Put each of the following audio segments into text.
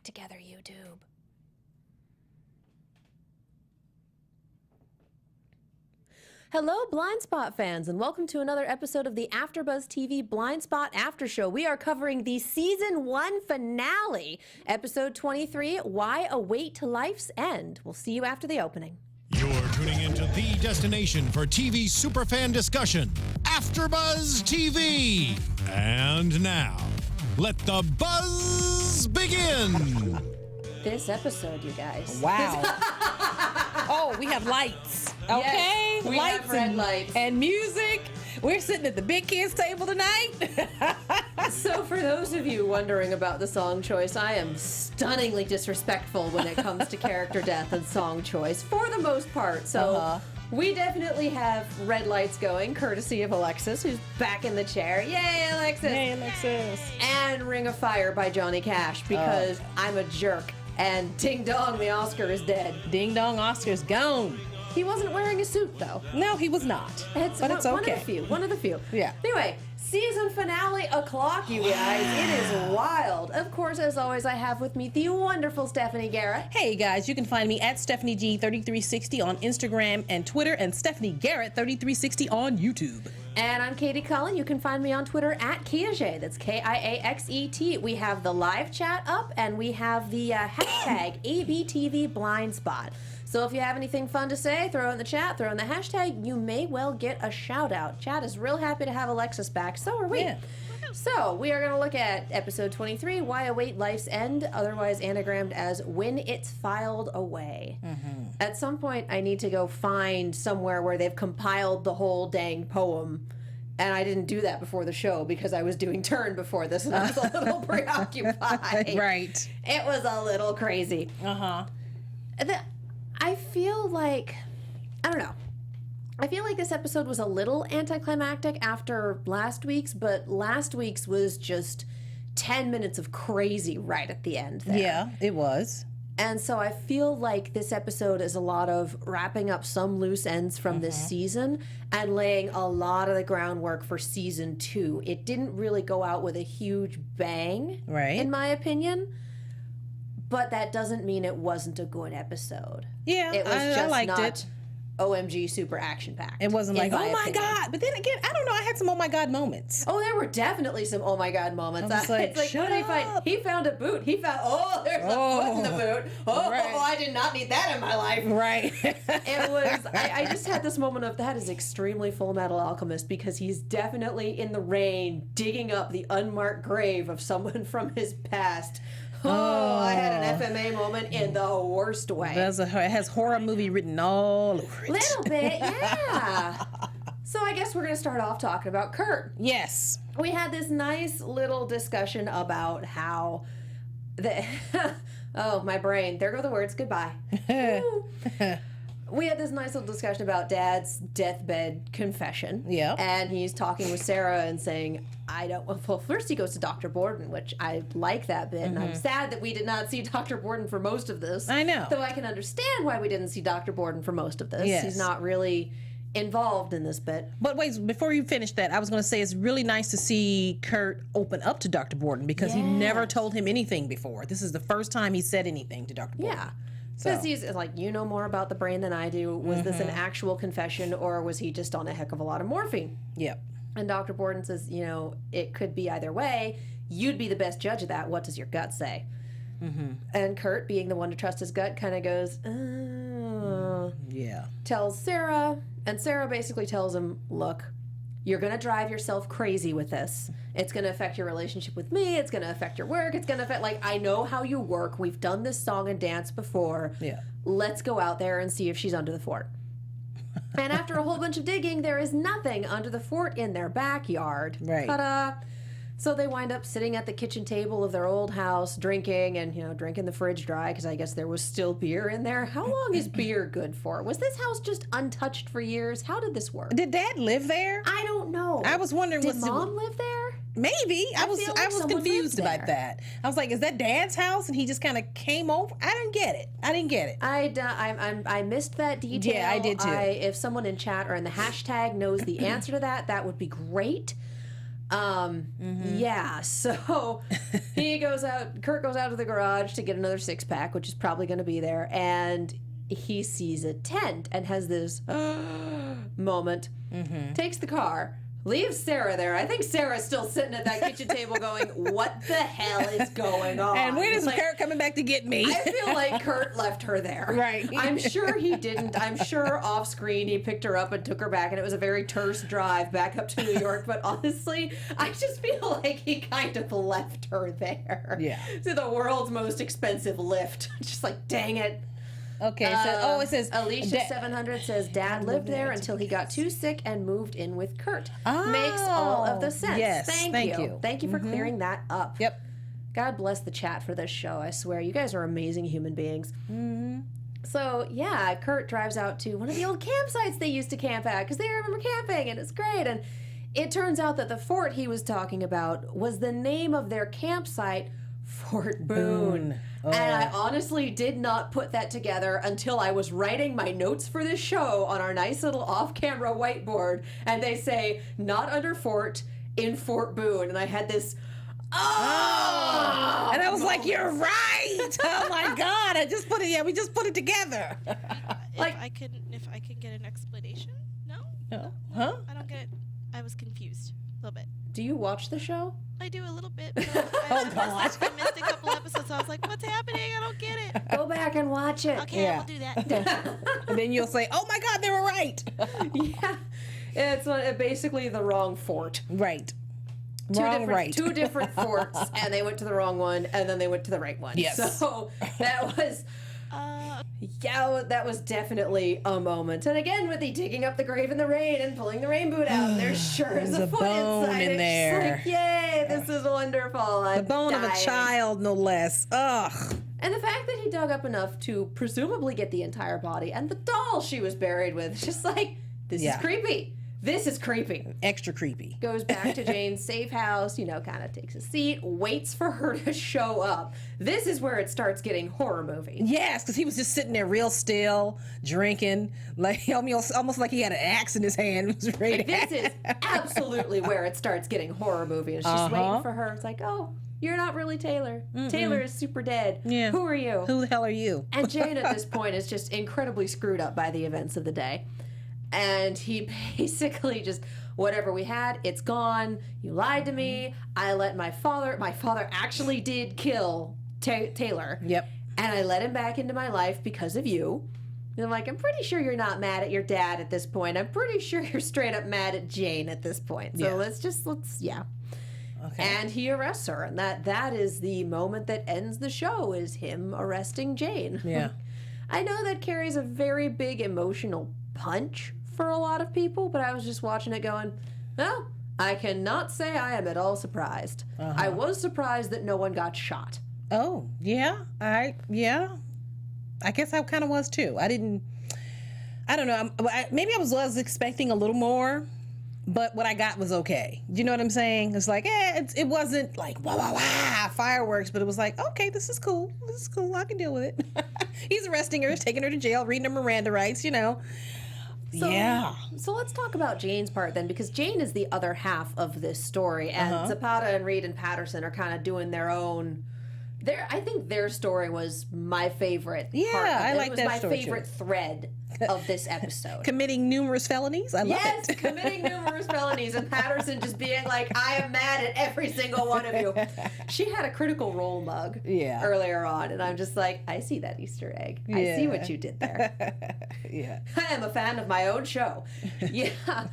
together, YouTube. Hello, Blindspot fans, and welcome to another episode of the AFTERBUZZ TV Blindspot After Show. We are covering the Season 1 finale, Episode 23, Why Await to Life's End. We'll see you after the opening. You're tuning into the destination for TV superfan discussion, AFTERBUZZ TV. And now, let the buzz begin. This episode, you guys. Wow. Oh, we have lights. Okay, Yes, we lights have red and, lights. and music. We're sitting at the big kids table tonight. So for those of you wondering about the song choice, I am stunningly disrespectful when it comes to character death and song choice, for the most part. So we definitely have red lights going, courtesy of Alexis, who's back in the chair. Yay, Alexis! Hey, Alexis. And Ring of Fire by Johnny Cash, because I'm a jerk. And Ding Dong, the Oscar is dead. Ding Dong, Oscar's gone. He wasn't wearing a suit, though. No, he was not. But it's okay. One of the few. Yeah. Anyway, season finale o'clock, you guys. It is wild. Of course, as always, I have with me the wonderful Stephanie Garrett. Hey guys, you can find me at StephanieG3360 on Instagram and Twitter, and Stephanie Garrett 3360 on YouTube. And I'm Katie Cullen. You can find me on Twitter at Kiaxet. That's Kiaxet. We have the live chat up, and we have the hashtag ABTV Blindspot. So if you have anything fun to say, throw it in the chat, throw in the hashtag. You may well get a shout out. Chat is real happy to have Alexis back. So are we. Yeah. So we are going to look at episode 23, Why Await Life's End, otherwise anagrammed as When It's Filed Away. At some point, I need to go find somewhere where they've compiled the whole dang poem. And I didn't do that before the show because I was doing turn before this and I was a little preoccupied. Right. It was a little crazy. I feel like, I don't know. I feel like this episode was a little anticlimactic after last week's, but last week's was just 10 minutes of crazy right at the end there. Yeah, it was. And so I feel like this episode is a lot of wrapping up some loose ends from this season and laying a lot of the groundwork for season 2. It didn't really go out with a huge bang, Right. in my opinion. But that doesn't mean it wasn't a good episode. Yeah, It was just I liked not it. OMG super action-packed. It wasn't like, in oh my opinion. God. But then again, I don't know. I had some oh my God moments. Oh, there were definitely some oh my God moments. I was like, it's like, shut what did he find? up. He found a boot. He found, there's a foot in the boot. Oh, Right. I did not need that in my life. Right. It was, I just had this moment of, that is extremely Full Metal Alchemist, because he's definitely in the rain digging up the unmarked grave of someone from his past. I had an FMA moment in the worst way. It has horror movie written all over it. Little bit, yeah. So I guess we're going to start off talking about Kurt. Yes. We had this nice little discussion about how oh, my brain. There go the words. Goodbye. We had this nice little discussion about Dad's deathbed confession. Yeah. And he's talking with Sarah and saying, well, first he goes to Dr. Borden, which I like that bit. And I'm sad that we did not see Dr. Borden for most of this. I know. Though I can understand why we didn't see Dr. Borden for most of this. Yes. He's not really involved in this bit. But wait, before you finish that, I was going to say it's really nice to see Kurt open up to Dr. Borden, because he never told him anything before. This is the first time he said anything to Dr. Borden. Yeah. Because he's like, you know more about the brain than I do. Was this an actual confession, or was he just on a heck of a lot of morphine? Yep. And Dr. Borden says, it could be either way. You'd be the best judge of that. What does your gut say? And Kurt, being the one to trust his gut, kind of goes, Yeah. tells Sarah, and Sarah basically tells him, look, you're going to drive yourself crazy with this. It's going to affect your relationship with me. It's going to affect your work. It's going to affect, I know how you work. We've done this song and dance before. Yeah. Let's go out there and see if she's under the fort. And after a whole bunch of digging, there is nothing under the fort in their backyard. Right. Ta-da! So they wind up sitting at the kitchen table of their old house, drinking, and, drinking the fridge dry, because I guess there was still beer in there. How long is beer good for? Was this house just untouched for years? How did this work? Did Dad live there? I don't know. I was wondering, Did Mom live there? Maybe. I was feel like someone confused lived about there. that. I was like, is that Dad's house? And he just kind of came over? I didn't get it. I missed that detail. Yeah, I did too. If someone in chat or in the hashtag knows the answer to that, that would be great. Yeah, so Kurt goes out to the garage to get another 6-pack, which is probably going to be there, and he sees a tent and has this moment, takes the car, leaves Sarah there. I think Sarah's still sitting at that kitchen table going, what the hell is going on? And when is Kurt coming back to get me? I feel like Kurt left her there. Right. I'm sure he didn't. I'm sure off screen he picked her up and took her back, and it was a very terse drive back up to New York. But honestly, I just feel like he kind of left her there. Yeah. To the world's most expensive lift. Just like, dang it. Okay, so it says Alicia 700 says Dad lived there until he got too sick and moved in with Kurt. Makes all of the sense. Yes, Thank you. Thank you for clearing that up. Yep. God bless the chat for this show. I swear, you guys are amazing human beings. So yeah, Kurt drives out to one of the old campsites they used to camp at because they remember camping and it's great. And it turns out that the fort he was talking about was the name of their campsite, Fort Boone. And I honestly did not put that together until I was writing my notes for this show on our nice little off-camera whiteboard, and they say, not under fort, in Fort Boone. And I had this, and I was like, you're right. Oh my God. We just put it together. If I could get an explanation? No? Huh? I don't get it. I was confused a little bit. Do you watch the show? I do a little bit. I missed a couple episodes. So I was like, what's happening? I don't get it. Go back and watch it. Okay, Yeah. I'll do that. And then you'll say, oh my God, they were right. Yeah. It's basically the wrong fort. Right. Two different forts, and they went to the wrong one, and then they went to the right one. Yes. So that was... Yeah, that was definitely a moment. And again, with the digging up the grave in the rain and pulling the rain boot out, there sure is There's a foot bone inside. in It's there. like, yay, this is wonderful. The bone of a child, no less. Ugh. And the fact that he dug up enough to presumably get the entire body and the doll she was buried with, it's just like, this is creepy. This is creepy. Extra creepy. Goes back to Jane's safe house, kind of takes a seat, waits for her to show up. This is where it starts getting horror movie. Yes, because he was just sitting there real still, drinking, like almost like he had an axe in his hand. It was ready This is absolutely where it starts getting horror movie. It's just waiting for her. It's like, oh, you're not really Taylor. Taylor is super dead. Yeah. Who are you? Who the hell are you? And Jane at this point is just incredibly screwed up by the events of the day. And he basically just, whatever we had, it's gone. You lied to me. I let my father actually did kill Taylor. Yep. And I let him back into my life because of you. And I'm like, I'm pretty sure you're not mad at your dad at this point. I'm pretty sure you're straight up mad at Jane at this point. So let's. Okay. And he arrests her. And that is the moment that ends the show, is him arresting Jane. Yeah. I know that carries a very big emotional punch for a lot of people, but I was just watching it going, well, I cannot say I am at all surprised. I was surprised that no one got shot. Oh, yeah. I guess I kind of was too. I don't know. Maybe I was expecting a little more, but what I got was okay. You know what I'm saying? It's like, it wasn't like, wah, wah, wah, fireworks, but it was like, okay, this is cool. I can deal with it. He's arresting her, taking her to jail, reading her Miranda rights, So let's talk about Jane's part then, because Jane is the other half of this story, and Zapata and Reed and Patterson are kind of doing their own. I think their story was my favorite. Yeah, part of it. I like that It was my story favorite too. Thread of this episode. Committing numerous felonies. I love it. Yes, committing numerous felonies, and Patterson just being like, I am mad at every single one of you. She had a Critical Role mug earlier on, and I'm just like, I see that Easter egg. I see what you did there. Yeah. I am a fan of my own show. Yeah.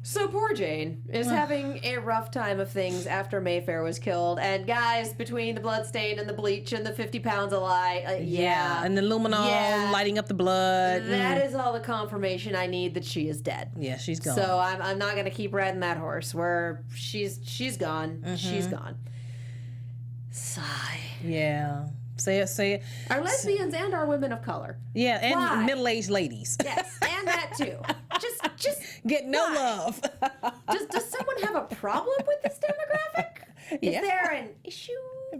So poor Jane is having a rough time of things after Mayfair was killed. And guys, between the bloodstain and the bleach and the 50 pounds of lye, and the luminol lighting up the blood. That is all the confirmation I need that she is dead. Yeah, she's gone. So I'm not going to keep riding that horse. She's gone. She's gone. Sigh. Yeah. Say it. Our lesbians and our women of color. Yeah, and Why? middle-aged ladies. Yes, and that too. Just get no why? love. Does someone have a problem with this demographic? Is there an issue?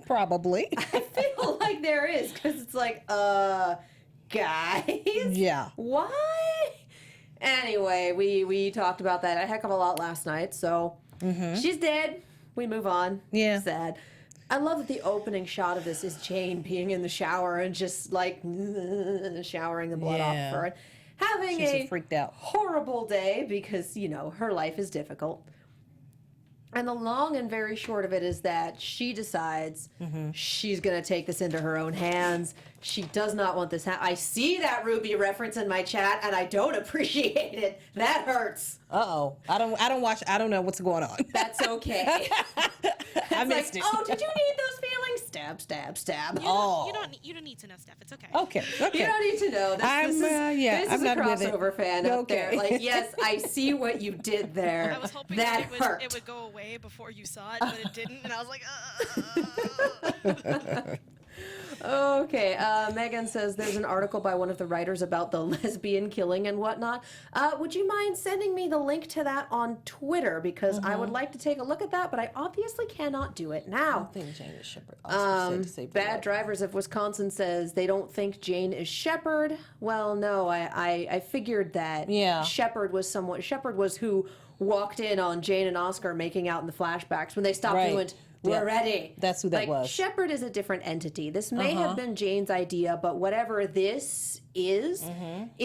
Probably. I feel like there is, because it's like, guys? Yeah. Why? Anyway, we talked about that a heck of a lot last night, so She's dead. We move on. Yeah. Sad. I love that the opening shot of this is Jane being in the shower and just like showering the blood off of her. And having She's freaked out. horrible day because, you know, her life is difficult. And the long and very short of it is that she decides she's going to take this into her own hands. She does not want this. I see that Ruby reference in my chat, and I don't appreciate it. That hurts. Uh-oh. I don't watch. I don't know what's going on. That's okay. I missed it. Oh, did you need those feelings? Stab, stab, stab. You don't need to know, Steph. It's okay. You don't need to know. This is I'm a not with it. crossover fan up there. Like, yes, I see what you did there. I was hoping that it would go away before you saw it, but it didn't, and I was like, Okay, Megan says there's an article by one of the writers about the lesbian killing and whatnot. Would you mind sending me the link to that on Twitter? Because I would like to take a look at that, but I obviously cannot do it now. I think Jane is Shepherd. Bad Drivers of Wisconsin says they don't think Jane is Shepherd. Well, no, I figured that Shepherd was who walked in on Jane and Oscar making out in the flashbacks when they stopped and went, we're ready. That's who that was. Shepard is a different entity. This may have been Jane's idea, but whatever this is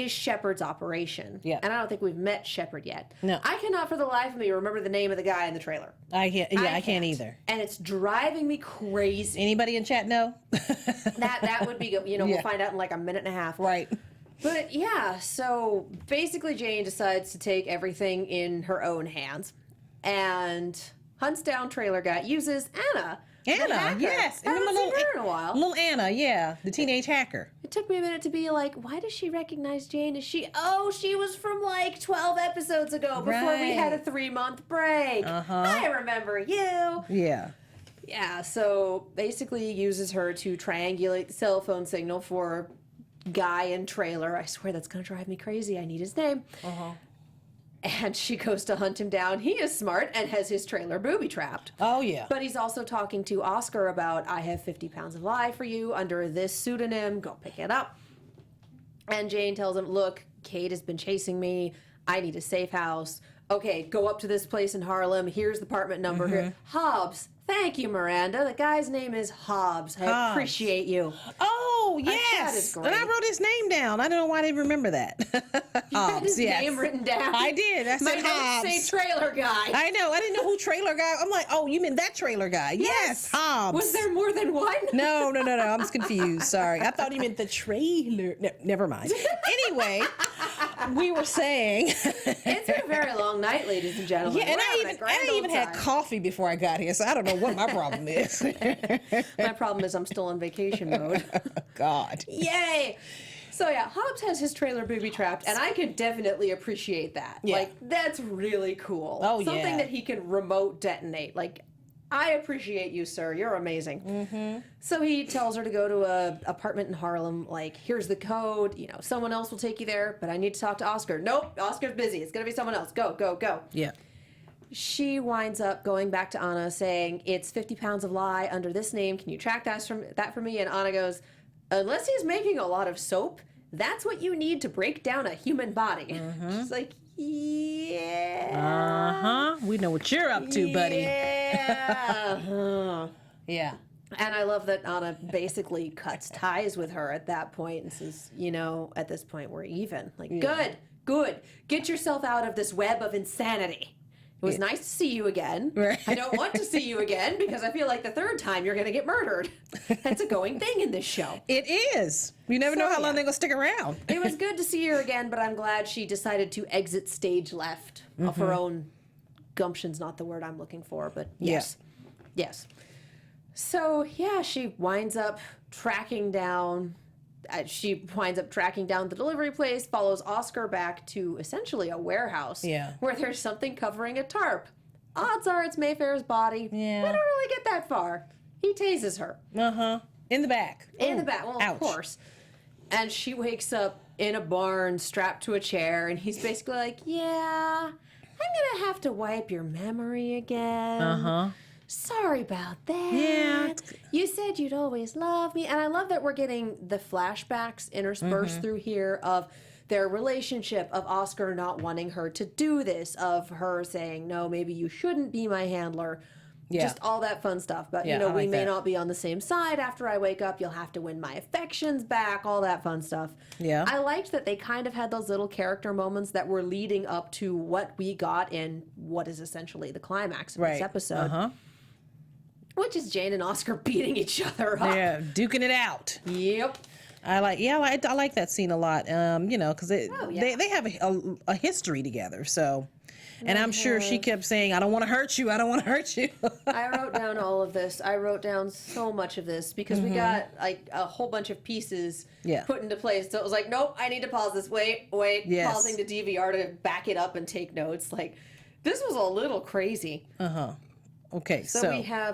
Shepard's operation. Yeah. And I don't think we've met Shepard yet. No. I cannot for the life of me remember the name of the guy in the trailer. I can't either. And it's driving me crazy. Anybody in chat know? That would be good. You know, we'll find out in like a minute and a half. Right. But yeah, so basically Jane decides to take everything in her own hands and hunts down trailer guy, uses Anna. Yes. Haven't seen her in a while. Little Anna, the teenage hacker. It took me a minute to be like, why does she recognize Jane? Is she, she was from like 12 episodes ago before we had a 3-month break. I remember you. Yeah. Yeah, so basically uses her to triangulate the cell phone signal for guy in trailer. I swear that's going to drive me crazy. I need his name. And she goes to hunt him down. He is smart and has his trailer booby-trapped. Oh, yeah. But he's also talking to Oscar about, I have 50 pounds of lie for you under this pseudonym. Go pick it up. And Jane tells him, look, Kate has been chasing me. I need a safe house. Okay, go up to this place in Harlem. Here's the apartment number here. Hobbs. Thank you, Miranda. The guy's name is Hobbs. I appreciate you. Oh, chat yes. is great. And I wrote his name down. I don't know why I didn't remember that. Had his name written down. I did. I said My notes say trailer guy. I know. I didn't know who trailer guy. I'm like, oh, you mean that trailer guy? Yes, Hobbs. Was there more than one? No. I'm just confused. Sorry. I thought you meant the trailer. No, never mind. Anyway, we were saying. It's been a very long night, ladies and gentlemen. Yeah, and I even had coffee before I got here, so I don't know what my problem is. My problem is I'm still in vacation mode. God. Yay! So yeah, Hobbs has his trailer booby trapped, and I can definitely appreciate that. Yeah. Like, that's really cool. Oh, Something that he can remote detonate. Like, I appreciate you, sir. You're amazing. So he tells her to go to a apartment in Harlem. Like, here's the code. You know, someone else will take you there, but I need to talk to Oscar. Nope, Oscar's busy. It's gonna be someone else. Go, go, go. Yeah. She winds up going back to Anna saying, it's 50 pounds of lie under this name. Can you track that for me? And Anna goes, unless he's making a lot of soap, that's what you need to break down a human body. She's like, yeah. We know what you're up to, buddy. Yeah. Yeah. And I love that Anna basically cuts ties with her at that point and says, you know, at this point we're even. Like, good. Get yourself out of this web of insanity. It was nice to see you again. Right. I don't want to see you again because I feel like the third time you're going to get murdered. That's a going thing in this show. It is. You never know how long they're going to stick around. It was good to see her again, but I'm glad she decided to exit stage left of her own gumption's not the word I'm looking for, but yes. Yes. So, yeah, she winds up tracking down the delivery place, follows Oscar back to essentially a warehouse where there's something covering a tarp. Odds are it's Mayfair's body. Yeah. We don't really get that far. He tases her. In the back. In the back. Well, Ouch. of course. And she wakes up in a barn strapped to a chair, and he's basically like, yeah, I'm going to have to wipe your memory again. Sorry about that. Yeah. You said you'd always love me. And I love that we're getting the flashbacks interspersed through here of their relationship, of Oscar not wanting her to do this, of her saying, no, maybe you shouldn't be my handler. Yeah. Just all that fun stuff. But, Yeah, you know, I we like may that. not be on the same side after I wake up. You'll have to win my affections back, all that fun stuff. Yeah. I liked that they kind of had those little character moments that were leading up to what we got in what is essentially the climax of this episode. Which is Jane and Oscar beating each other up. Yeah, duking it out. Yep. I like that scene a lot. You know, because they have a history together. So, and I'm sure she kept saying, "I don't want to hurt you. I don't want to hurt you." I wrote down all of this. I wrote down so much of this because we got like a whole bunch of pieces put into place. So it was like, nope, I need to pause this. Wait. Yes. Pausing to DVR to back it up and take notes. Like, this was a little crazy. Okay, So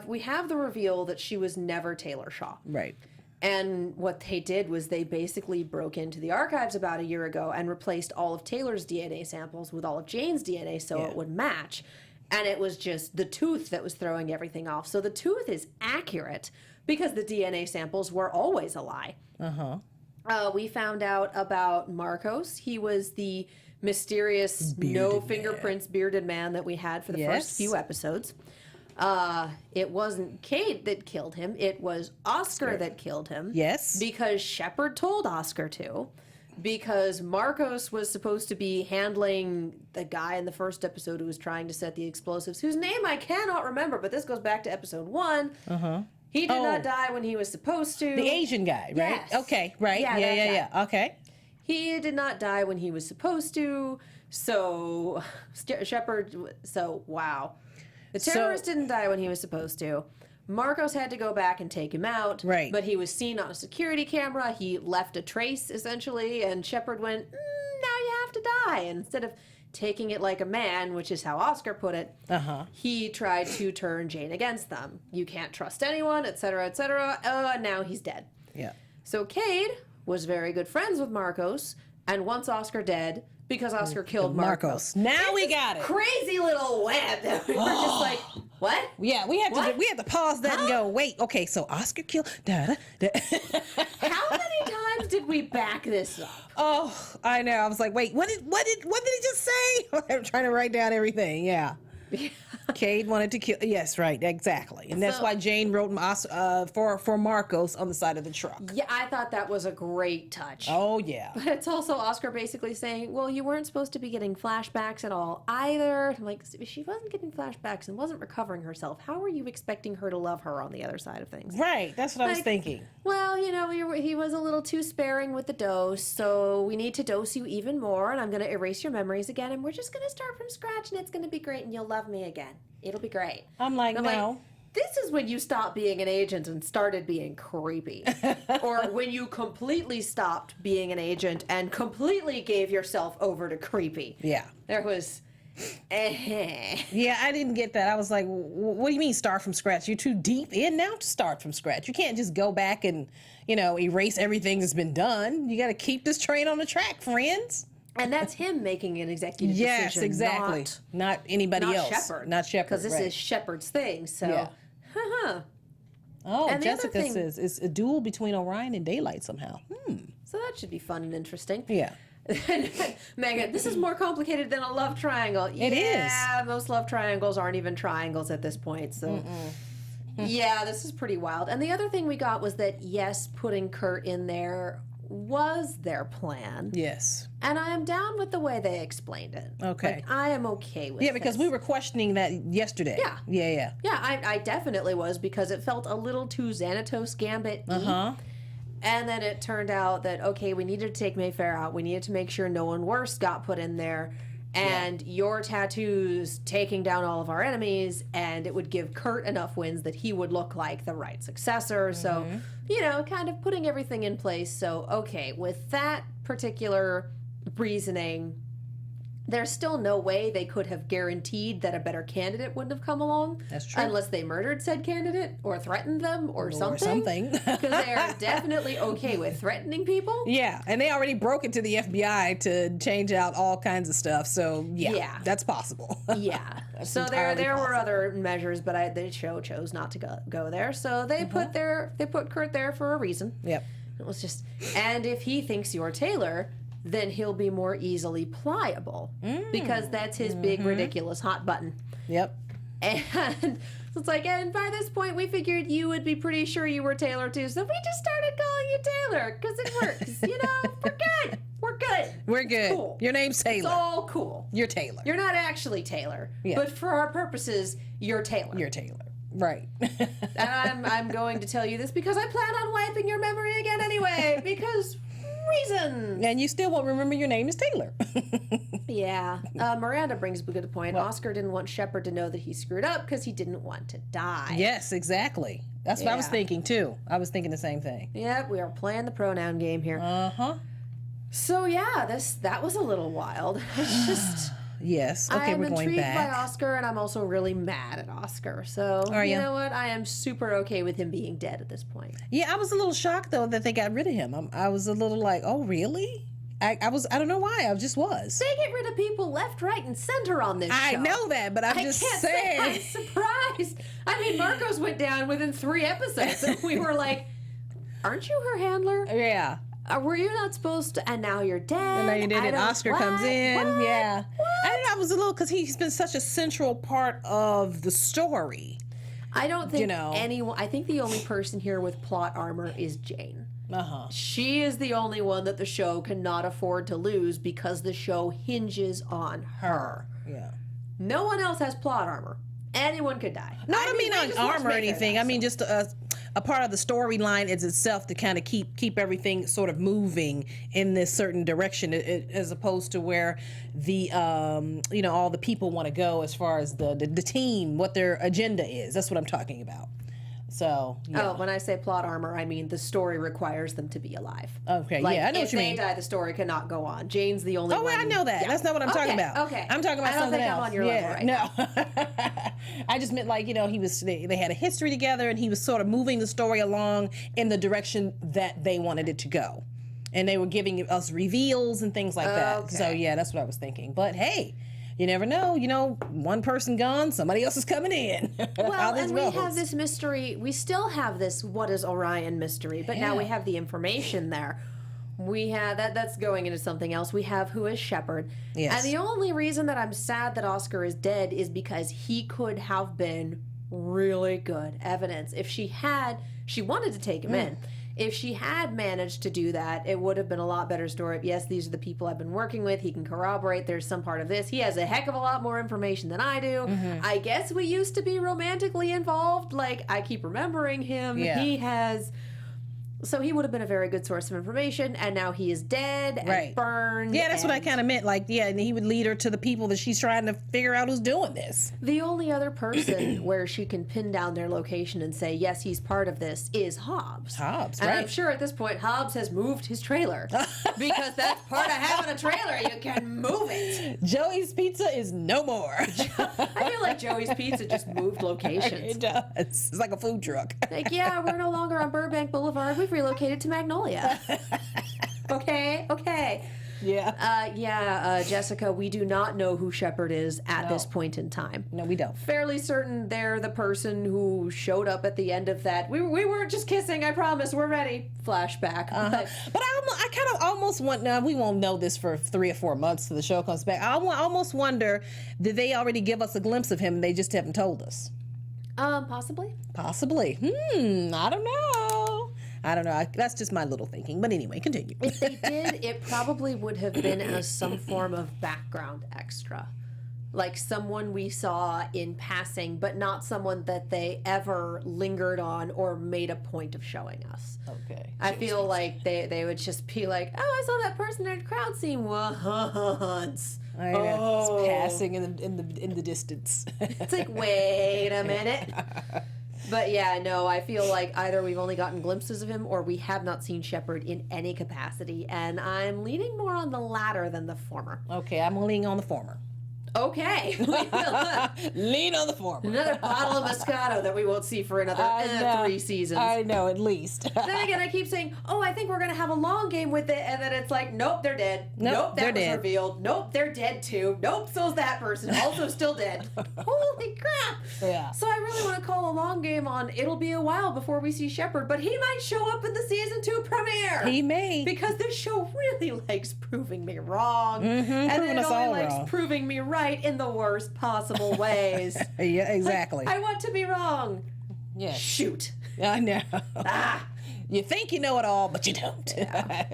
we have the reveal that she was never Taylor Shaw. right. And what they did was they basically broke into the archives about a year ago and replaced all of Taylor's DNA samples with all of Jane's DNA so it would match. And it was just the tooth that was throwing everything off. So the tooth is accurate because the DNA samples were always a lie. We found out about Marcos. He was the mysterious no fingerprints bearded man that we had for the first few episodes. It wasn't Kate that killed him. It was Oscar that killed him. Yes. Because Shepard told Oscar to. Because Marcos was supposed to be handling the guy in the first episode who was trying to set the explosives, whose name I cannot remember, but this goes back to episode 1. He did not die when he was supposed to. The Asian guy, right? Yes. Okay, right. Yeah, that Yeah. guy. Okay. He did not die when he was supposed to. So, Shepard, wow. The terrorist didn't die when he was supposed to. Marcos had to go back and take him out. Right. But he was seen on a security camera. He left a trace, essentially, and Shepard went, now you have to die. And instead of taking it like a man, which is how Oscar put it, he tried to turn Jane against them. You can't trust anyone, etc., etc. Now he's dead. Yeah. So Cade was very good friends with Marcos, and once Oscar dead, because Oscar killed Marcos. Now we got it. Crazy little web that we were just like, what? Yeah, we had to pause that and go, wait, okay, so Oscar killed. How many times did we back this up? Oh, I know. I was like, wait, what did he just say? I'm trying to write down everything. Yeah. Cade wanted to kill. Yes, right, exactly, and that's why Jane wrote for Marcos on the side of the truck. Yeah, I thought that was a great touch. Oh yeah. But it's also Oscar basically saying, well, you weren't supposed to be getting flashbacks at all either. I'm like, if she wasn't getting flashbacks and wasn't recovering herself, how were you expecting her to love her on the other side of things? Right, that's what I was thinking. Well, you know, he was a little too sparing with the dose, so we need to dose you even more, and I'm going to erase your memories again, and we're just going to start from scratch, and it's going to be great, and you'll love me again. It'll be great. I'm like, no. This is when you stopped being an agent and started being creepy. Or when you completely stopped being an agent and completely gave yourself over to creepy. Yeah. There was... Yeah, I didn't get that. I was like, what do you mean start from scratch? You're too deep in now to start from scratch. You can't just go back and, erase everything that's been done. You got to keep this train on the track, friends. And that's him making an executive decision. Yes, exactly. Not anybody else. Shepard. Not Shepard. Because this is Shepard's thing. So, yeah. Oh, and Jessica says it's a duel between Orion and Daylight somehow. So that should be fun and interesting. Yeah. Megan, this is more complicated than a love triangle. It is. Yeah, most love triangles aren't even triangles at this point. So, yeah, this is pretty wild. And the other thing we got was that, yes, putting Kurt in there was their plan. Yes. And I am down with the way they explained it. Okay. Like, I am okay with it. Yeah, because we were questioning that yesterday. Yeah. Yeah. Yeah, I definitely was, because it felt a little too Xanatos Gambit-y. And then it turned out that, okay, we needed to take Mayfair out. We needed to make sure no one worse got put in there. And your tattoos taking down all of our enemies, and it would give Kurt enough wins that he would look like the right successor. So, kind of putting everything in place. So, okay, with that particular reasoning, there's still no way they could have guaranteed that a better candidate wouldn't have come along. That's true. Unless they murdered said candidate or threatened them or something. Or something. Because they are definitely okay with threatening people. Yeah, and they already broke into the FBI to change out all kinds of stuff. So, yeah. That's possible. Yeah. So there were other measures, but the show chose not to go there. So they put Kurt there for a reason. Yep. It was just, and if he thinks you're Taylor, then he'll be more easily pliable because that's his big, ridiculous hot button. Yep. And it's like, and by this point, we figured you would be pretty sure you were Taylor too. So we just started calling you Taylor because it works. You know, we're good. We're good. We're It's good. cool. Your name's Taylor. It's all cool. You're Taylor. You're not actually Taylor, Yeah. but for our purposes, you're Taylor. You're Taylor. Right. And I'm going to tell you this because I plan on wiping your memory again anyway, because reasons. And you still won't remember your name is Taylor. Yeah. Miranda brings up a good point. Oscar didn't want Shepard to know that he screwed up because he didn't want to die. Yes, exactly. That's what I was Yeah. thinking too. I was thinking the same thing. Yep, we are playing the pronoun game here. Uh-huh. So yeah, that was a little wild. It's just Yes. Okay, I'm we're going intrigued back. by Oscar, and I'm also really mad at Oscar. So Are you ya? know what? I am super okay with him being dead at this point. Yeah, I was a little shocked though that they got rid of him. I was a little like, oh really? I don't know why. I just was. They get rid of people left, right, and center on this show. I know that, but I'm I just can't saying. say I'm surprised. I mean, Marcos went down within 3 episodes, and we were like, "Aren't you her handler? Yeah. Were you not supposed to?" And now you're dead. And now you did, I and don't- Oscar what? comes in. What? Yeah. What? I was a little because he's been such a central part of the story. I don't think know. anyone. I think the only person here with plot armor is Jane. Uh-huh. She is the only one that the show cannot afford to lose because the show hinges on her. Yeah. No one else has plot armor. Anyone could die. No, I don't mean they on just watch armor or Mayfair anything. now, I mean so. just a part of the storyline is itself to kind of keep everything sort of moving in this certain direction, as opposed to where the all the people want to go as far as the team, what their agenda is. That's what I'm talking about. So yeah. Oh, when I say plot armor, I mean the story requires them to be alive. Okay, Like, yeah, I know if what you they mean. die, the story cannot go on. Jane's the only Oh, one. well, I know that. Yeah. That's not what I'm talking about. Okay. I'm talking about I don't something think else. I'm on your level right no. now. I just meant like, they had a history together and he was sort of moving the story along in the direction that they wanted it to go. And they were giving us reveals and things like that. Okay. So yeah, that's what I was thinking. But hey, you never know. One person gone, somebody else is coming in. How Well, this and we goes. have this mystery. We still have this what is Orion mystery, but now we have the information there. We have that's going into something else. We have who is Shepard. Yes. And the only reason that I'm sad that Oscar is dead is because he could have been really good evidence. If she wanted to take him in. If she had managed to do that, it would have been a lot better story. Yes, these are the people I've been working with. He can corroborate there's some part of this. He has a heck of a lot more information than I do. I guess we used to be romantically involved. Like, I keep remembering him. Yeah. He has... So he would have been a very good source of information, and now he is dead and Right. burned. Yeah, that's what I and kind of meant. Like, yeah, and he would lead her to the people that she's trying to figure out who's doing this. The only other person where she can pin down their location and say, yes, he's part of this, is Hobbs. Hobbs, and I'm right. sure at this point, Hobbs has moved his trailer. Because that's part of having a trailer. You can move it. Joey's Pizza is no more. I feel like Joey's Pizza just moved locations. It does. It's like a food truck. Like, yeah, we're no longer on Burbank Boulevard. We've relocated to Magnolia. Okay. Yeah. Jessica, we do not know who Shepard is at this point in time. No, we don't. Fairly certain they're the person who showed up at the end of that. We weren't just kissing, I promise, we're ready. Flashback. But But I kind of almost want, now we won't know this for 3 or 4 months till the show comes back. I almost wonder, did they already give us a glimpse of him and they just haven't told us? Possibly. Possibly. I don't know. That's just my little thinking. But anyway, continue. If they did, it probably would have been as some form of background extra. Like someone we saw in passing, but not someone that they ever lingered on or made a point of showing us. Okay. I feel like they would just be like, oh, I saw that person in a crowd scene once. I know. It's passing in the distance. It's like, wait a minute. But yeah, no, I feel like either we've only gotten glimpses of him or we have not seen Shepard in any capacity, and I'm leaning more on the latter than the former. Okay, I'm leaning on the former. Okay. Lean on the former. Another bottle of Moscato that we won't see for another 3 seasons. I know, at least. Then again, I keep saying, oh, I think we're going to have a long game with it. And then it's like, nope, they're dead. Nope, that was dead. revealed. Nope, they're dead too. Nope, so's that person. Also still dead. Holy crap. Yeah. So I really want to call a long game on it'll be a while before we see Shepard, but he might show up in the season 2 premiere. He may. Because this show really likes proving me wrong. Mm-hmm, and proving it us only all likes wrong. proving me right in the worst possible ways. Yeah, exactly. I want to be wrong. Yes. Shoot. I know. Ah. You think you know it all, but you don't.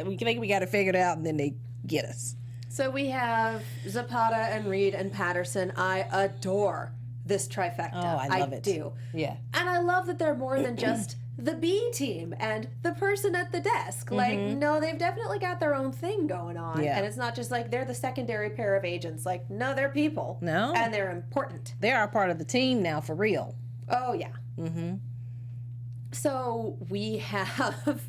We think we got it figured out, and then they get us. So we have Zapata and Reed and Patterson. I adore this trifecta. Oh, I love it. I do. Yeah. And I love that they're more than just the B team and the person at the desk. Like, no, they've definitely got their own thing going on. Yeah. And it's not just like they're the secondary pair of agents. Like, no, they're people. No. And they're important. They are part of the team now, for real. Oh, yeah. Mm-hmm. So we have...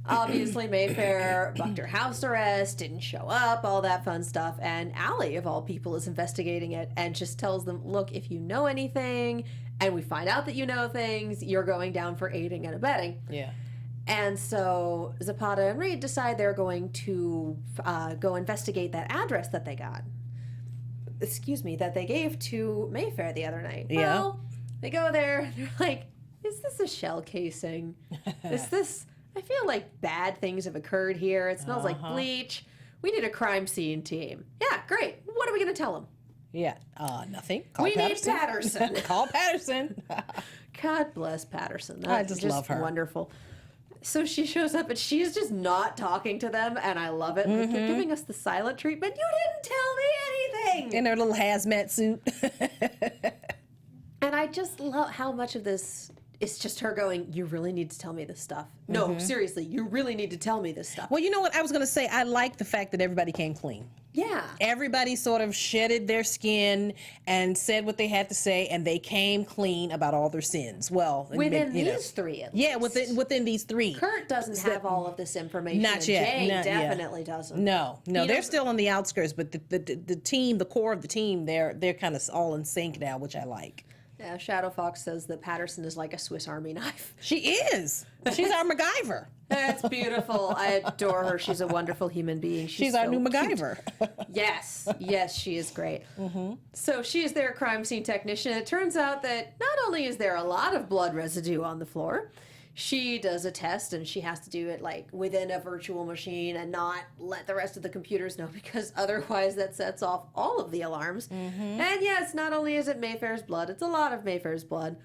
Obviously, Mayfair bucked her house arrest, didn't show up, all that fun stuff. And Allie, of all people, is investigating it and just tells them, look, if you know anything and we find out that you know things, you're going down for aiding and abetting. Yeah. And so Zapata and Reed decide they're going to go investigate that address that they got. Excuse me, that they gave to Mayfair the other night. Yeah. Well, they go there, they're like, is this a shell casing? Is this... I feel like bad things have occurred here. It smells like bleach. We need a crime scene team. Yeah, great. What are we going to tell them? Yeah. Nothing. Call We need Patterson. Patterson. Call Patterson. God bless Patterson. I That's just love her. Wonderful. So she shows up and she's just not talking to them, and I love it. Like, you're giving us the silent treatment. You didn't tell me anything. In her little hazmat suit. And I just love how much of this is just her going, you really need to tell me this stuff. No, seriously, you really need to tell me this stuff. Well, you know what? I was going to say, I like the fact that everybody came clean. Yeah. Everybody sort of shedded their skin and said what they had to say, and they came clean about all their sins. Well, Within you know. these 3, at Yeah, least. within these 3. Kurt doesn't have all of this information. Not and yet. Jay Not yet. definitely doesn't. No, He they're doesn't- still on the outskirts, but the team, the core of the team, they're kind of all in sync now, which I like. Yeah, Shadow Fox says that Patterson is like a Swiss Army knife. She is. She's our MacGyver. That's beautiful. I adore her. She's a wonderful human being. She's our so new cute. MacGyver. Yes, she is great. So she is their crime scene technician. It turns out that not only is there a lot of blood residue on the floor, she does a test and she has to do it like within a virtual machine and not let the rest of the computers know, because otherwise that sets off all of the alarms. And yes, not only is it Mayfair's blood, it's a lot of Mayfair's blood.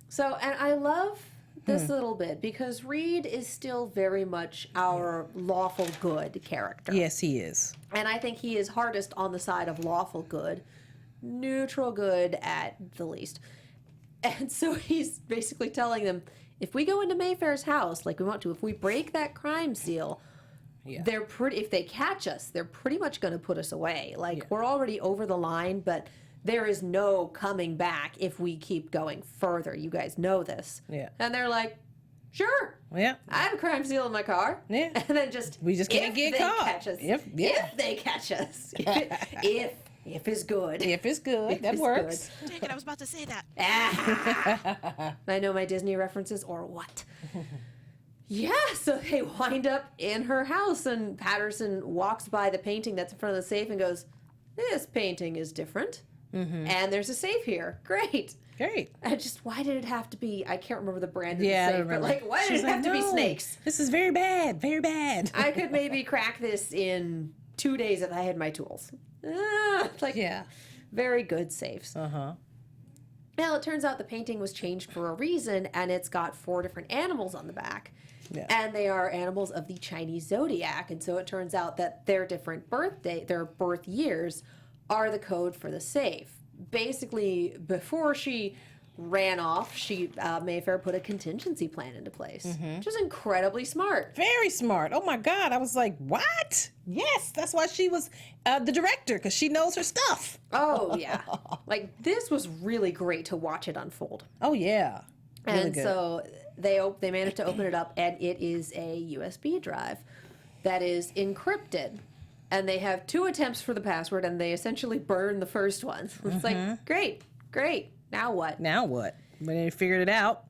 So, and I love this little bit because Reed is still very much our lawful good character. Yes, he is. And I think he is hardest on the side of lawful good, neutral good at the least. And so he's basically telling them, if we go into Mayfair's house like we want to, if we break that crime seal, they're pretty. If they catch us, they're pretty much going to put us away. Like we're already over the line, but there is no coming back if we keep going further. You guys know this. Yeah. And they're like, sure. Yeah. I have a crime seal in my car. Yeah. And then just We just can't if get they caught. Catch us, If they catch us. If is good. If it's good, that it's works. Dang it, I was about to say that. I know my Disney references or what? Yeah, so they wind up in her house and Patterson walks by the painting that's in front of the safe and goes, this painting is different. And there's a safe here. Great. Great. And just why did it have to be, I can't remember the brand of Yeah, I the safe, don't but remember. like, why did She's it have to be "No, snakes? This is very bad. Very bad. I could maybe crack this in 2 days if I had my tools. Like, Yeah. very good safes. Uh-huh. Well, it turns out the painting was changed for a reason, and it's got 4 different animals on the back. Yeah. And they are animals of the Chinese zodiac. And so it turns out that their different their birth years are the code for the safe. Basically, before she ran off, Mayfair put a contingency plan into place, which is incredibly smart. Very smart. Oh my God. I was like, what? Yes. That's why she was the director, because she knows her stuff. Oh, yeah. Like, this was really great to watch it unfold. Oh, yeah. Really And good. so they managed to open it up, and it is a USB drive that is encrypted. and they have 2 attempts for the password, and they essentially burn the first one. It's like, great. Now what? Now what? When they figured it out.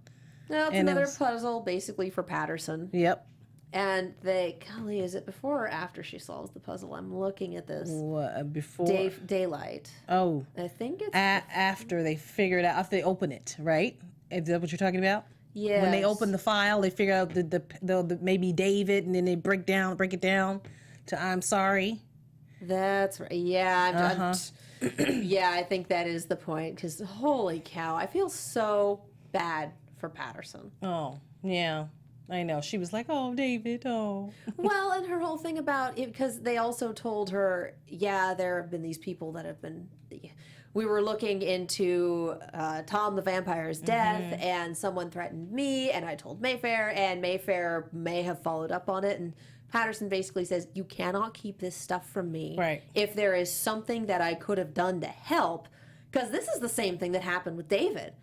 No, it's And it another was- puzzle, basically, for Patterson. Yep. And golly, is it before or after she solves the puzzle? I'm looking at this. What, before? Daylight. Oh. I think it's After they figured out, after they open it, right? Is that what you're talking about? yes. When they open the file, they figure out the maybe David, and then they break it down to I'm sorry. That's right. Yeah. Yeah, I think that is the point. Because holy cow, I feel so bad for Patterson. Oh, yeah. I know. She was like, oh, David, oh. Well, and her whole thing about it, because they also told her, yeah, there have been these people that have been. We were looking into Tom the Vampire's death, and someone threatened me, and I told Mayfair, and Mayfair may have followed up on it. And Patterson basically says, you cannot keep this stuff from me. Right. If there is something that I could have done to help, because this is the same thing that happened with David.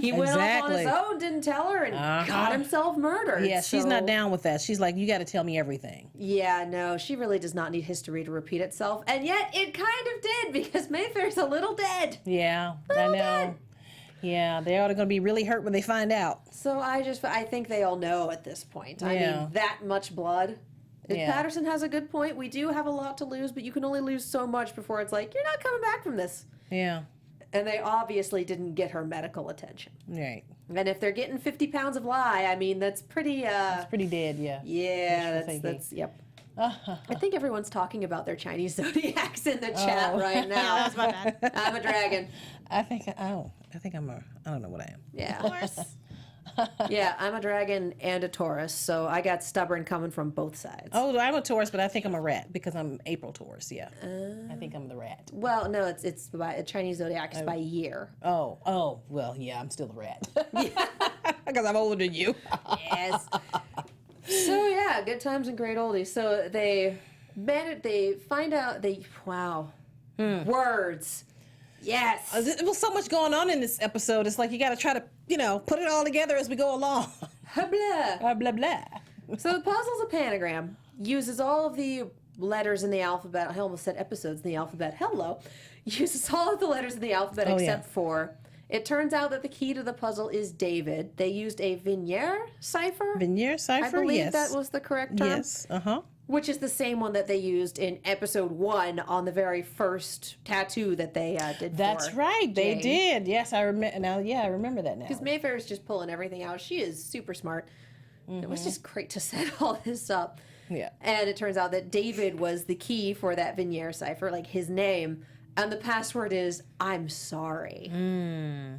He went off on his own, didn't tell her, and got himself murdered. Yeah, she's So- not down with that. She's like, you got to tell me everything. Yeah, no, she really does not need history to repeat itself. And yet it kind of did, because Mayfair's a little dead. Yeah, I know. dead. Yeah, they are going to be really hurt when they find out. So I think they all know at this point. I Yeah. mean, that much blood. Yeah. Patterson has a good point. We do have a lot to lose, but you can only lose so much before it's like, you're not coming back from this. Yeah, And they obviously didn't get her medical attention. right. And if they're getting 50 pounds of lye, I mean, that's pretty, It's pretty dead, yeah. yeah, Wishful thinking. that's, yep. I think everyone's talking about their Chinese zodiacs in the chat right now. That's my bad. I'm a dragon. I think I don't know what I am. Yeah. Horse. Yeah, I'm a dragon and a Taurus, so I got stubborn coming from both sides. Oh, I'm a Taurus, but I think I'm a rat because I'm April Taurus, yeah. I think I'm the rat. Well, no, it's by Chinese zodiac is by year. Oh, well, yeah, I'm still a rat. Because I'm older than you. Yes. So yeah, good times and great oldies. So they find out words. Yes. There was so much going on in this episode. It's like you got to try to, put it all together as we go along. Blah. Blah, blah. So the puzzle's a pentagram. Uses all of the letters in the alphabet. I almost said episodes in the alphabet. Hello. Uses all of the letters in the alphabet except for. It turns out that the key to the puzzle is David. They used a Vignere cipher. Vignere cipher, I believe yes. that was the correct term. Yes, uh-huh. Which is the same one that they used in episode 1 on the very first tattoo that they did. That's for right. They Jane. did. Yes, I remember. Now, yeah, I remember that now. Because Mayfair is just pulling everything out. She is super smart. It was just great to set all this up. Yeah. And it turns out that David was the key for that Vignere cipher, like his name. And the password is, I'm sorry.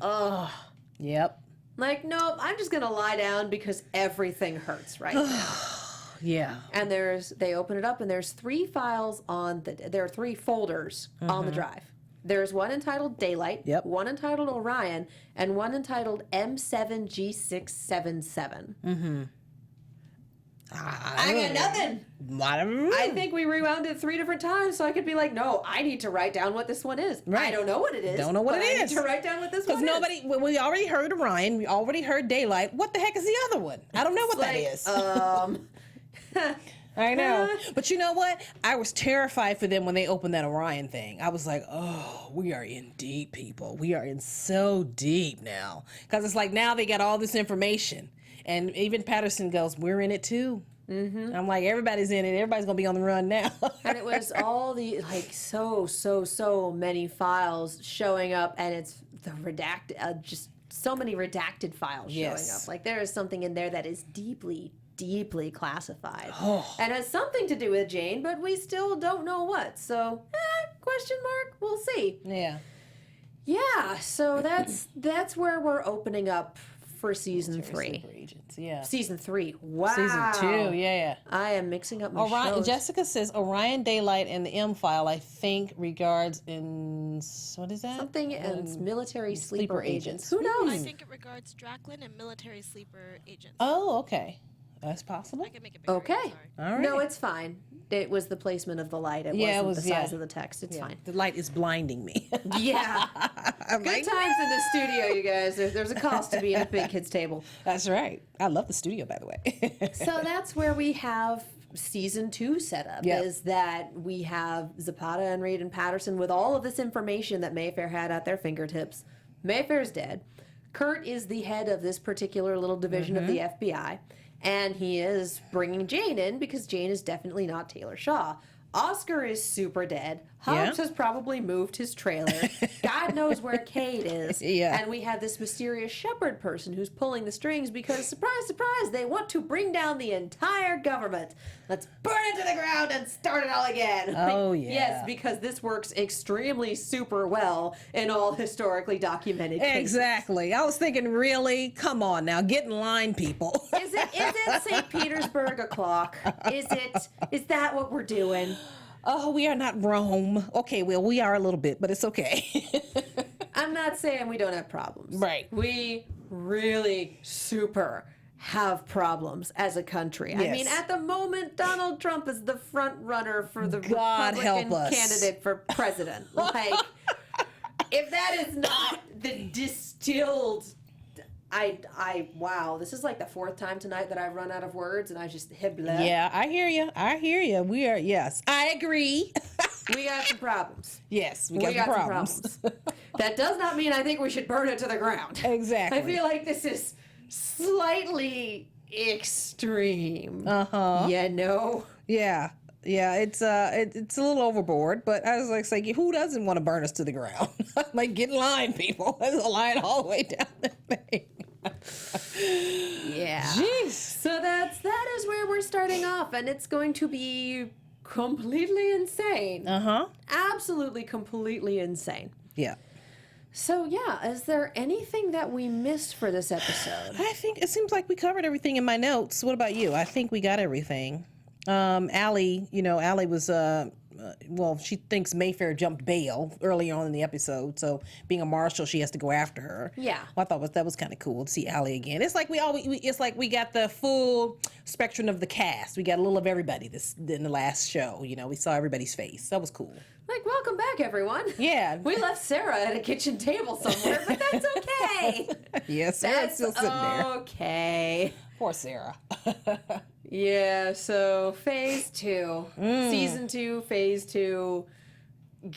Ugh. Yep. Like, nope, I'm just going to lie down because everything hurts right now. Yeah. And they open it up and there's 3 files there are 3 folders on the drive. There's one entitled Daylight, Yep. one entitled Orion, and one entitled M7G677. I got nothing. I think we rewound it 3 different times so I could be like, no, I need to write down what this one is. I Right. don't know what it is. Don't know what but it I is. need to write down what this one Because is. we already heard Orion. We already heard Daylight. What the heck is the other one? I don't know what that is. I know. But you know what? I was terrified for them when they opened that Orion thing. I was like, oh, we are in deep, people. We are in so deep now. Because it's like now they got all this information. And even Patterson goes, we're in it too. Mm-hmm. I'm like, everybody's in it. Everybody's going to be on the run now. And it was all the, like, so many files showing up, and it's the redacted, just so many redacted files showing Yes. up. Like, there is something in there that is deeply classified. And has something to do with Jane, but we still don't know what. So, question mark, we'll see. Yeah. Yeah, so that's where we're opening up for season 3. Super agents, yeah. Season 3. Wow. Season 2, yeah. I am mixing up my Orion, shows. Jessica says Orion Daylight and the M file, I think, regards in, what is that? Something and military sleeper sleeper agents. agents. Who knows? I think it regards Draklin and military sleeper agents. Oh, okay. That's possible. I can make it bigger. Okay. Sorry. All right. No, it's fine. It was the placement of the light. It Yeah, it wasn't was- the size yeah. of the text. It's fine. The light is blinding me. Yeah. I'm Good like, times in the studio, you guys. There's a cost to being at Big Kids Table. That's right. I love the studio, by the way. So that's where we have season 2 setup Yep. is that we have Zapata and Reed and Patterson with all of this information that Mayfair had at their fingertips. Mayfair's dead. Kurt is the head of this particular little division of the FBI, and he is bringing Jane in because Jane is definitely not Taylor Shaw. Oscar is super dead. Hobbs has probably moved his trailer. God knows where Cade is. Yeah. And we have this mysterious shepherd person who's pulling the strings because, surprise, surprise, they want to bring down the entire government. Let's burn it to the ground and start it all again. Oh, yeah. Yes, because this works extremely super well in all historically documented cases. Exactly. I was thinking, really? Come on now, get in line, people. Is it St. Petersburg o'clock? Is that what we're doing? Oh, we are not Rome. Okay, well, we are a little bit, but it's okay. I'm not saying we don't have problems. Right. We really super have problems as a country. I Yes. mean, at the moment, Donald Trump is the front runner for the God help Republican us. candidate for president. Like, if that is not the distilled... wow, this is like the 4th time tonight that I've run out of words and I just hit blah. Yeah, I hear you. We are, yes. I agree. We got some problems. Yes, we got some problems. That does not mean I think we should burn it to the ground. Exactly. I feel like this is slightly extreme. Uh-huh. You know? Yeah. Yeah, it's a little overboard, but I was like, saying, who doesn't want to burn us to the ground? Like, get in line, people. There's a line all the way down the thing. Yeah. Jeez. So that is where we're starting off, and it's going to be completely insane. Uh-huh. Absolutely completely insane. Yeah. So yeah, is there anything that we missed for this episode? I think it seems like we covered everything in my notes. What about you? I think we got everything. Allie was, she thinks Mayfair jumped bail early on in the episode, so being a marshal, she has to go after her. Yeah. Well, I thought that was kind of cool to see Allie again. It's like we got the full spectrum of the cast. We got a little of everybody in the last show. You know, we saw everybody's face. That was cool. Like, welcome back, everyone. Yeah. We left Sarah at a kitchen table somewhere, but that's okay. Yes, Sarah's still sitting there. Okay. Poor Sarah. Yeah, so phase 2. Season 2, phase 2.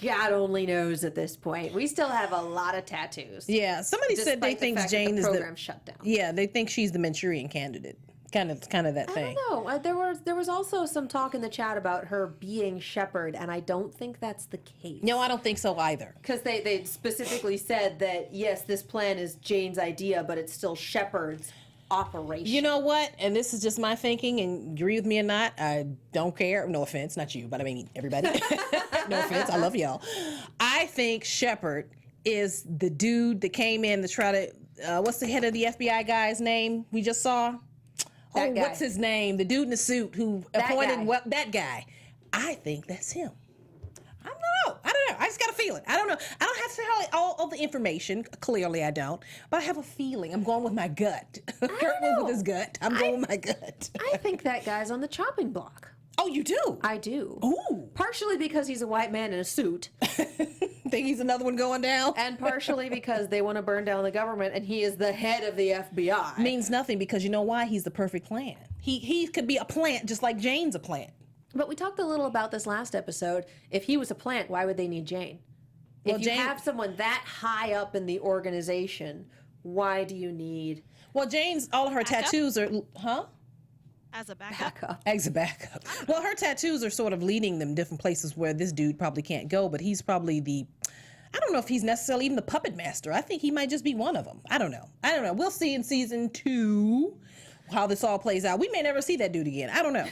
God only knows at this point. We still have a lot of tattoos. Yeah, somebody said they despite the think fact that Jane the is program shut down. Yeah, they think she's the Manchurian candidate. Kind of that I thing. don't know. There was also some talk in the chat about her being shepherd, and I don't think that's the case. No, I don't think so either. Because they specifically said that, yes, this plan is Jane's idea, but it's still Shepard's operation. You know what? And this is just my thinking, and agree with me or not, I don't care. No offense, not you, but I mean everybody. No offense, I love y'all. I think Shepard is the dude that came in to try to, what's the head of the FBI guy's name we just saw? That guy. What's his name? The dude in the suit who That appointed guy. that guy. I think that's him. I don't know. I just got a feeling. I don't know. I don't have to have all the information. Clearly, I don't. But I have a feeling. I'm going with my gut. Kurt went with his gut. I'm going with my gut. I think that guy's on the chopping block. Oh, you do? I do. Ooh. Partially because he's a white man in a suit, Think he's another one going down? and partially because they want to burn down the government, and he is the head of the FBI. Means nothing because you know why? He's the perfect plant. He could be a plant just like Jane's a plant. But we talked a little about this last episode. If he was a plant, why would they need Jane? Well, If you Jane- have someone that high up in the organization, why do you need Well, Jane's, all of her Backup? tattoos are, huh? As a backup. backup? As a backup. Well, her tattoos are sort of leading them different places where this dude probably can't go, but he's probably I don't know if he's necessarily even the puppet master. I think he might just be one of them. I don't know. We'll see in season 2 how this all plays out. We may never see that dude again. I don't know.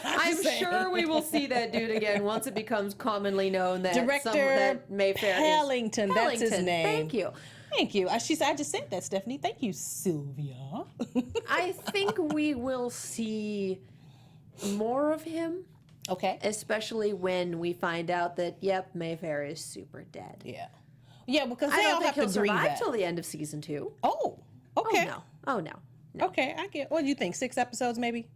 I'm just saying. sure we will see that dude again once it becomes commonly known that Director that Mayfair Pellington, is that's his name. Thank you. Thank you. I just said that, Stephanie. Thank you, Sylvia. I think we will see more of him, Okay. especially when we find out that, yep, Mayfair is super dead. Yeah. Yeah, because I they don't all think have to he'll agree survive that. till the end of season 2. Oh, okay. Oh, no. Oh, no. Okay, I get. What do you think? 6 episodes, maybe?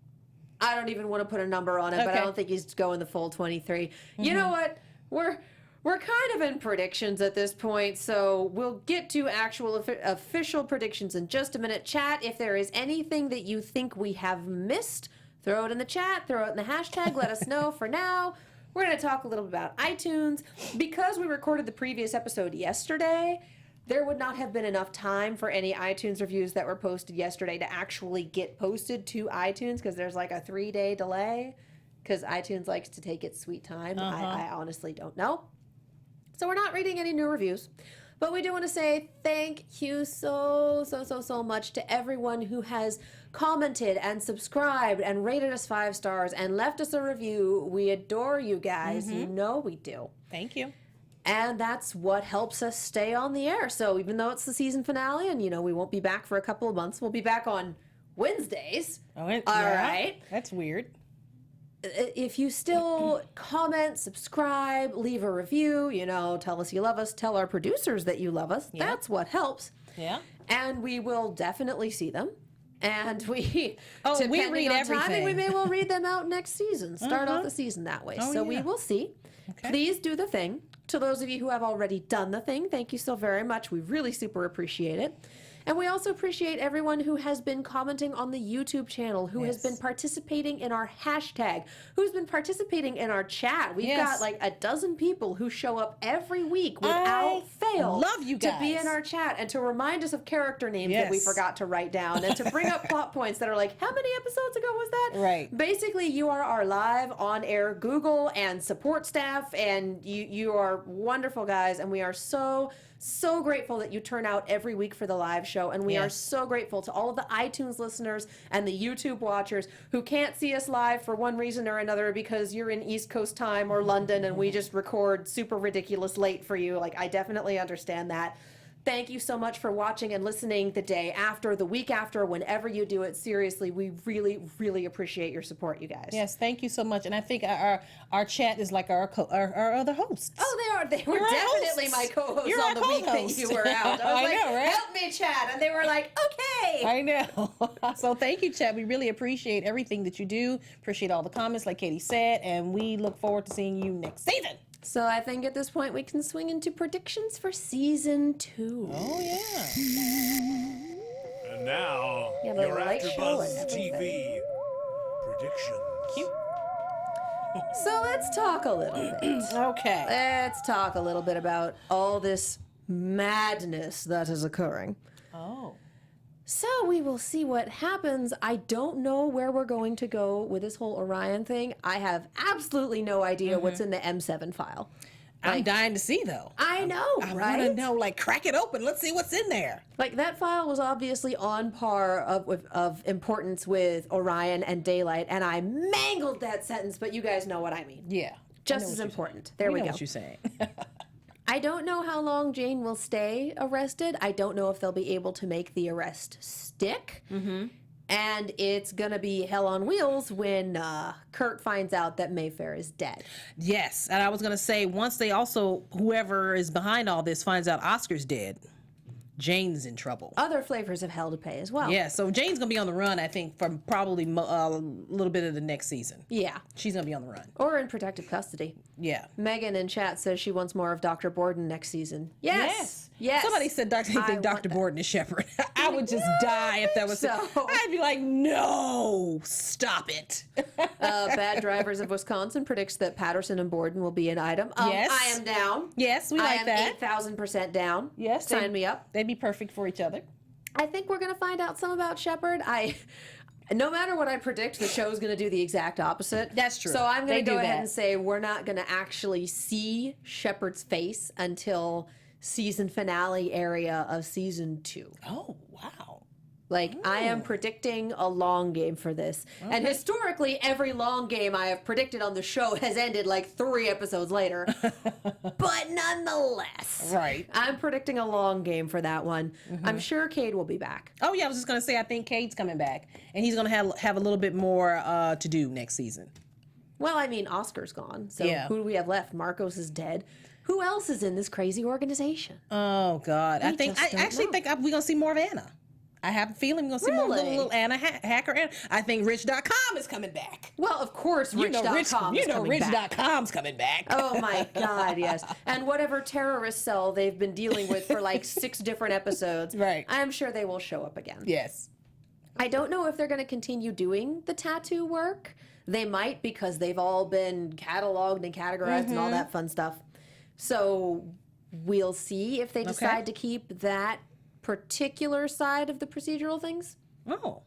I don't even want to put a number on it, but I Okay. don't think he's going the full 23. You know what? We're kind of in predictions at this point, so we'll get to actual official predictions in just a minute. Chat, if there is anything that you think we have missed throw it in the chat, throw it in the hashtag, let us know. For now, we're going to talk a little bit about iTunes. Because we recorded the previous episode yesterday, there would not have been enough time for any iTunes reviews that were posted yesterday to actually get posted to iTunes, because there's like a 3-day delay, because iTunes likes to take its sweet time. I honestly don't know. So we're not reading any new reviews. But we do want to say thank you so much to everyone who has commented and subscribed and rated us 5 stars and left us a review. We adore you guys. You know we do. Thank you. And that's what helps us stay on the air. So even though it's the season finale and, we won't be back for a couple of months, we'll be back on Wednesdays. All right. That's weird. If you still comment, subscribe, leave a review, tell us you love us, tell our producers that you love us. Yeah. That's what helps. Yeah. And we will definitely see them. And we read on everything. timing, we may well read them out next season. Start off the season that way. So we will see. Okay. Please do the thing. To those of you who have already done the thing, thank you so very much. We really super appreciate it. And we also appreciate everyone who has been commenting on the YouTube channel, who has been participating in our hashtag, who's been participating in our chat. We've got like a dozen people who show up every week without fail. Love you guys. To be in our chat and to remind us of character names that we forgot to write down, and to bring up plot points that are like, how many episodes ago was that? Right. Basically, you are our live on-air Google and support staff, and you are wonderful guys, and we are so grateful that you turn out every week for the live show, and we are so grateful to all of the iTunes listeners and the YouTube watchers who can't see us live for one reason or another, because you're in East Coast time or London and we just record super ridiculous late for you. Like, I definitely understand that. Thank you so much for watching and listening the day after, the week after, whenever you do it. Seriously, we really, really appreciate your support, you guys. Yes, thank you so much. And I think our chat is like our other hosts. Oh, they are. They were You're our definitely hosts. my co-hosts You're on our the week that co-host. you were out. I was I like, know, right? help me, chat. And they were like, okay. I know. So thank you, chat. We really appreciate everything that you do. Appreciate all the comments, like Katie said. And we look forward to seeing you next season. So I think at this point we can swing into predictions for season 2. Oh, yeah. And now, Yeah, but your light show and AfterBuzz TV predictions. Cute. So let's talk a little bit. Okay. Let's talk a little bit about all this madness that is occurring. Oh. So we will see what happens. I don't know where we're going to go with this whole Orion thing. I have absolutely no idea what's in the M7 file. I'm dying to see, though. I know, I right? want to know, crack it open. Let's see what's in there. Like, that file was obviously on par of importance with Orion and Daylight, and I mangled that sentence, but you guys know what I mean. Yeah. Just as important. There we know go. what you're saying. I don't know how long Jane will stay arrested. I don't know if they'll be able to make the arrest stick. Mm-hmm. And it's going to be hell on wheels when Kurt finds out that Mayfair is dead. Yes. And I was going to say, once they also, whoever is behind all this finds out Oscar's dead, Jane's in trouble. Other flavors of hell to pay as well. Yeah, so Jane's going to be on the run, I think, from probably a little bit of the next season. Yeah. She's going to be on the run. Or in protective custody. Yeah. Megan in chat says she wants more of Dr. Borden next season. Yes. Yes. Somebody said I want Dr. that. Borden is Shepherd. I would just die if that was so. I'd be like, no, stop it. Bad Drivers of Wisconsin predicts that Patterson and Borden will be an item. Yes. I am down. Yes, we like that. I am 8,000% down. Yes. Sign me up. They'd be perfect for each other. I think we're going to find out some about Shepard. No matter what I predict, the show's going to do the exact opposite. That's true. So I'm going They to go do ahead that. and say we're not going to actually see Shepard's face until season finale area of season 2. Oh, wow. Like, I am predicting a long game for this. Okay. And historically, every long game I have predicted on the show has ended like 3 episodes later. But nonetheless. Right. I'm predicting a long game for that one. I'm sure Cade will be back. Oh, yeah, I was just going to say, I think Cade's coming back. And he's going to have a little bit more to do next season. Well, I mean, Oscar's gone. So Yeah. who do we have left? Marcos is dead. Who else is in this crazy organization? Oh, God. I actually think we're going to see more of Anna. I have a feeling we're going to see more little Anna, Hacker Anna. I think Rich.com is coming back. Well, of course, Rich.com is coming back. Rich.com's coming back. Oh my God, yes. And whatever terrorist cell they've been dealing with for like 6 different episodes, Right. I'm sure they will show up again. Yes. I don't know if they're going to continue doing the tattoo work. They might, because they've all been cataloged and categorized and all that fun stuff. So we'll see if they decide to keep that particular side of the procedural things. Oh.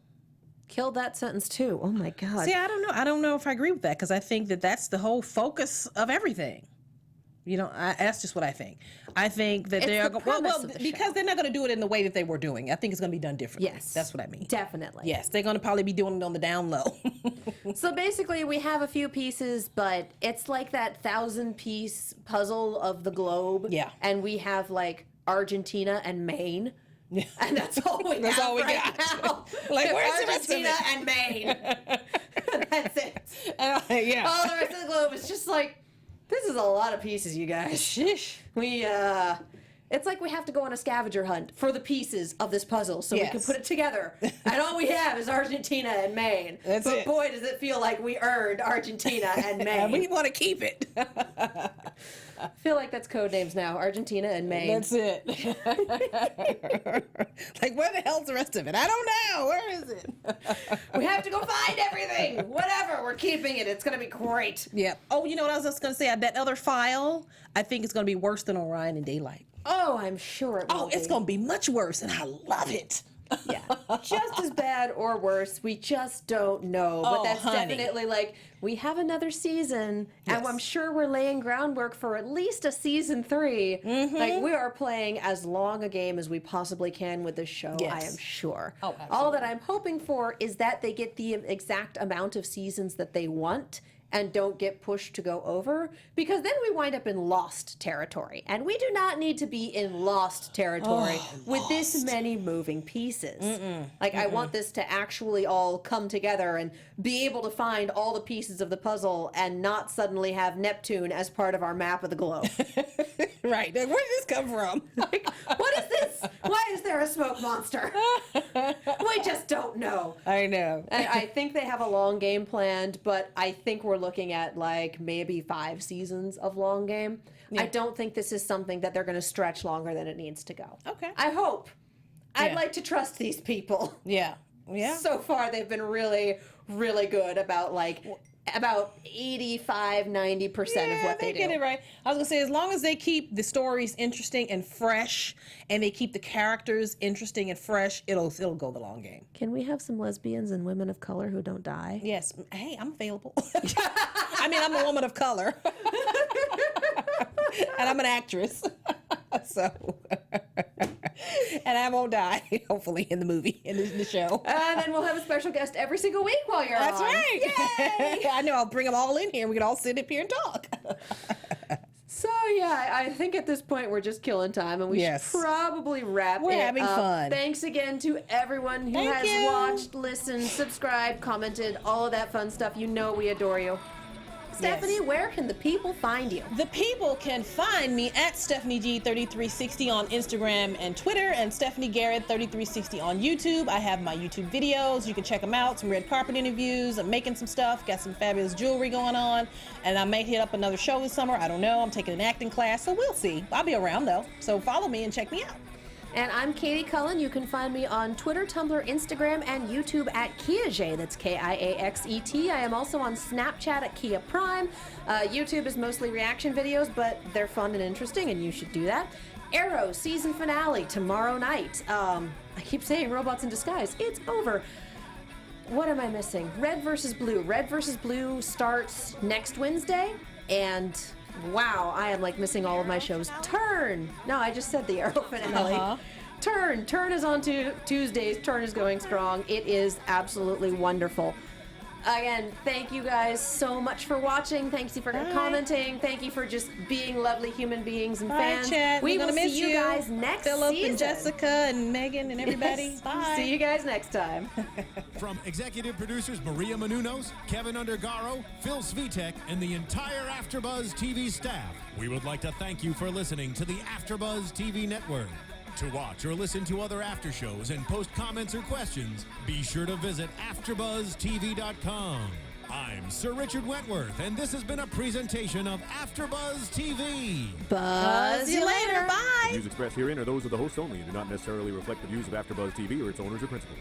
Killed that sentence too. Oh my God. See, I don't know. I don't know if I agree with that, because I think that that's the whole focus of everything. You know, that's just what I think. I think that they are because they're not going to do it in the way that they were doing. I think it's going to be done differently. Yes. That's what I mean. Definitely. Yes, they're going to probably be doing it on the down low. So basically, we have a few pieces, but it's like that 1,000-piece puzzle of the globe. Yeah. And we have like Argentina and Maine. Yeah. And that's all we That's have all we right got. now. Like, where's the rest of Argentina it? and Maine. That's it. Yeah. All the rest of the globe is just like, this is a lot of pieces, you guys. Shish. It's like we have to go on a scavenger hunt for the pieces of this puzzle so we can put it together. And all we have is Argentina and Maine. That's but it. Boy, does it feel like we earned Argentina and Maine. We want to keep it. I feel like that's code names now, Argentina and Maine. That's it. Like, where the hell's the rest of it? I don't know. Where is it? We have to go find everything. Whatever, we're keeping it. It's going to be great. Yeah. Oh, you know what I was just going to say? That other file, I think it's going to be worse than Orion and Daylight. Oh, I'm sure it will Oh, it's going to be much worse, and I love it. Yeah, just as bad or worse. We just don't know. But that's definitely like, we have another season, and I'm sure we're laying groundwork for at least a season 3. Like, we are playing as long a game as we possibly can with this show, I am sure. Oh, absolutely. All that I'm hoping for is that they get the exact amount of seasons that they want and don't get pushed to go over, because then we wind up in lost territory, and we do not need to be in lost territory with this many moving pieces. I want this to actually all come together and be able to find all the pieces of the puzzle and not suddenly have Neptune as part of our map of the globe. Right. Where did this come from? Like, what is this? Why is there a smoke monster? We just don't know. I know. I think they have a long game planned, but I think we're looking at like maybe 5 seasons of long game. Yeah. I don't think this is something that they're going to stretch longer than it needs to go. Okay. I hope. I'd like to trust these people. Yeah. Yeah. So far, they've been really, really good about about 85, 90% of what they do. Get it right. I was gonna say, as long as they keep the stories interesting and fresh, and they keep the characters interesting and fresh, it'll go the long game. Can we have some lesbians and women of color who don't die? Yes. Hey, I'm available. I mean, I'm a woman of color, and I'm an actress, so. And I won't die, hopefully, in the movie, in the show. And then we'll have a special guest every single week while you're That's on. right. Yay! I know. I'll bring them all in here, and we can all sit up here and talk. So, yeah, I think at this point we're just killing time, and we should probably wrap We're it having up. fun. Thanks again to everyone who has watched, listened, subscribed, commented, all of that fun stuff. You know we adore you. Stephanie, where can the people find you? The people can find me at StephanieG3360 on Instagram and Twitter, and Stephanie Garrett 3360 on YouTube. I have my YouTube videos. You can check them out. Some red carpet interviews. I'm making some stuff. Got some fabulous jewelry going on. And I may hit up another show this summer. I don't know. I'm taking an acting class, so we'll see. I'll be around, though. So follow me and check me out. And I'm Katie Cullen. You can find me on Twitter, Tumblr, Instagram, and YouTube at KiaXet. That's KIAXET. I am also on Snapchat at Kia Prime. YouTube is mostly reaction videos, but they're fun and interesting, and you should do that. Arrow season finale tomorrow night. I keep saying Robots in Disguise. It's over. What am I missing? Red versus Blue. Red versus Blue starts next Wednesday, and wow, I am like missing all of my shows. Turn! No, I just said the Arrow finale. Turn is on Tuesdays. Turn is going strong. It is absolutely wonderful. Again, thank you guys so much for watching. Thank you for commenting. Thank you for just being lovely human beings and fans. Chat. We We're will gonna see you guys next Philip season. and Jessica and Megan and everybody. Yes. Bye. See you guys next time. From executive producers Maria Menounos, Kevin Undergaro, Phil Svitek, and the entire AfterBuzz TV staff, we would like to thank you for listening to the AfterBuzz TV network. To watch or listen to other after shows and post comments or questions, be sure to visit AfterBuzzTV.com. I'm Sir Richard Wentworth, and this has been a presentation of AfterBuzz TV. Buzz you later. Bye. The views expressed herein are those of the hosts only and do not necessarily reflect the views of AfterBuzz TV or its owners or principals.